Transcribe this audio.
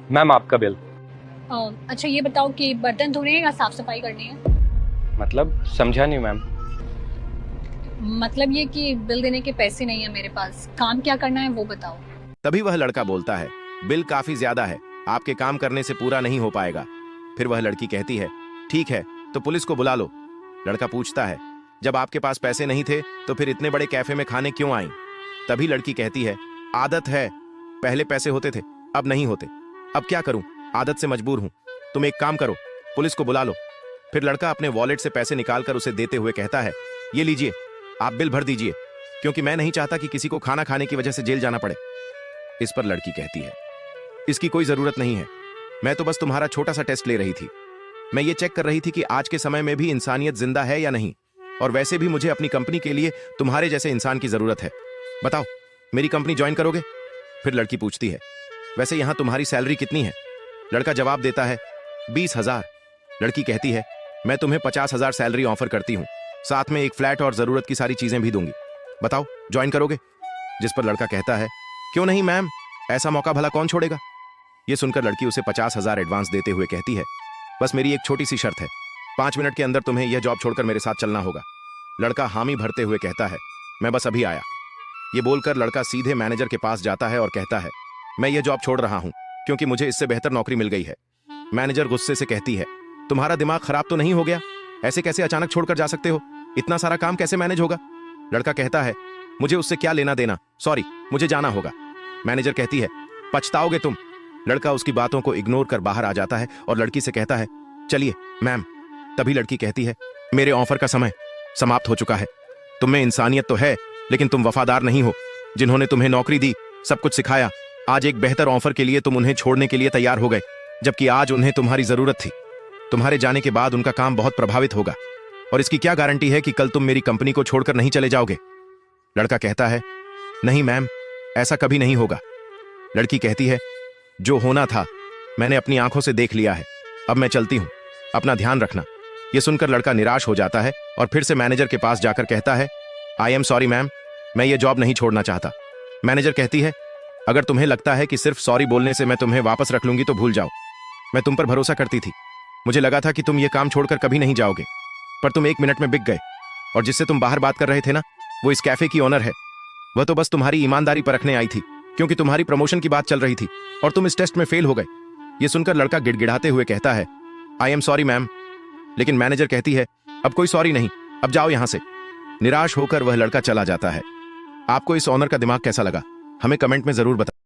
Ma'am आपका bill. अच्छा ये बताओ कि बर्तन धोने हैं या साफ सफाई करनी है? मतलब समझा नहीं मैम। मतलब ये कि बिल देने के पैसे नहीं है मेरे पास, काम क्या करना है वो बताओ। तभी वह लड़का बोलता है, बिल काफी ज्यादा है, आपके काम करने से पूरा नहीं हो पाएगा। फिर वह लड़की कहती है, ठीक है तो पुलिस को बुला लो। लड़का पूछता है, जब आपके पास पैसे नहीं थे तो फिर इतने बड़े कैफे में खाने क्यों आई? तभी लड़की कहती है, आदत है, पहले पैसे होते थे अब नहीं होते, अब क्या करूं, आदत से मजबूर हूं। तुम एक काम करो, पुलिस को बुला लो। फिर लड़का अपने वॉलेट से पैसे निकालकर उसे देते हुए कहता है, ये लीजिए, आप बिल भर दीजिए, क्योंकि मैं नहीं चाहता कि किसी को खाना खाने की वजह से जेल जाना पड़े। इस पर लड़की कहती है, इसकी कोई जरूरत नहीं है, मैं तो बस तुम्हारा छोटा सा टेस्ट ले रही थी। मैं ये चेक कर रही थी कि आज के समय में भी इंसानियत जिंदा है या नहीं, और वैसे भी मुझे अपनी कंपनी के लिए तुम्हारे जैसे इंसान की जरूरत है। बताओ, मेरी कंपनी ज्वाइन करोगे? फिर लड़की पूछती है, वैसे यहां तुम्हारी सैलरी कितनी है? लड़का जवाब देता है, 20,000। लड़की कहती है, मैं तुम्हें 50,000 सैलरी ऑफर करती हूं, साथ में एक फ्लैट और जरूरत की सारी चीजें भी दूंगी। बताओ, ज्वाइन करोगे? जिस पर लड़का कहता है, क्यों नहीं मैम, ऐसा मौका भला कौन छोड़ेगा। यह सुनकर लड़की उसे 50,000 एडवांस देते हुए कहती है, बस मेरी एक छोटी सी शर्त है, 5 मिनट के अंदर तुम्हें यह जॉब छोड़कर मेरे साथ चलना होगा। लड़का हामी भरते हुए कहता है, मैं बस अभी आया। ये बोलकर लड़का सीधे मैनेजर के पास जाता है और कहता है, मैं यह जॉब छोड़ रहा हूं क्योंकि मुझे इससे बेहतर नौकरी मिल गई है। मैनेजर गुस्से से कहती है, तुम्हारा दिमाग खराब तो नहीं हो गया? ऐसे कैसे अचानक छोड़कर जा सकते हो? इतना सारा काम कैसे मैनेज होगा? लड़का कहता है, मुझे उससे क्या लेना देना, सॉरी मुझे जाना होगा। मैनेजर कहती है, पछताओगे तुम। लड़का उसकी बातों को इग्नोर कर बाहर आ जाता है और लड़की से कहता है, चलिए मैम। तभी लड़की कहती है, मेरे ऑफर का समय समाप्त हो चुका है। तुम में इंसानियत तो है, लेकिन तुम वफादार नहीं हो। जिन्होंने तुम्हें नौकरी दी, सब कुछ सिखाया, आज एक बेहतर ऑफर के लिए तुम उन्हें छोड़ने के लिए तैयार हो गए, जबकि आज उन्हें तुम्हारी जरूरत थी। तुम्हारे जाने के बाद उनका काम बहुत प्रभावित होगा, और इसकी क्या गारंटी है कि कल तुम मेरी कंपनी को छोड़कर नहीं चले जाओगे? लड़का कहता है, नहीं मैम, ऐसा कभी नहीं होगा। लड़की कहती है, जो होना था मैंने अपनी आंखों से देख लिया है, अब मैं चलती हूं, अपना ध्यान रखना। यह सुनकर लड़का निराश हो जाता है और फिर से मैनेजर के पास जाकर कहता है, आई एम सॉरी मैम, मैं ये जॉब नहीं छोड़ना चाहता। मैनेजर कहती है, अगर तुम्हें लगता है कि सिर्फ सॉरी बोलने से मैं तुम्हें वापस रख लूंगी तो भूल जाओ। मैं तुम पर भरोसा करती थी, मुझे लगा था कि तुम ये काम छोड़कर कभी नहीं जाओगे, पर तुम 1 मिनट में बिक गए। और जिससे तुम बाहर बात कर रहे थे ना, वो इस कैफे की ओनर है। वह तो बस तुम्हारी ईमानदारी परखने आई थी, क्योंकि तुम्हारी प्रमोशन की बात चल रही थी और तुम इस टेस्ट में फेल हो गए। ये सुनकर लड़का गिड़गिड़ाते हुए कहता है, आई एम सॉरी मैम। लेकिन मैनेजर कहती है, अब कोई सॉरी नहीं, अब जाओ यहां से। निराश होकर वह लड़का चला जाता है। आपको इस ऑनर का दिमाग कैसा लगा, हमें कमेंट में जरूर बताएं।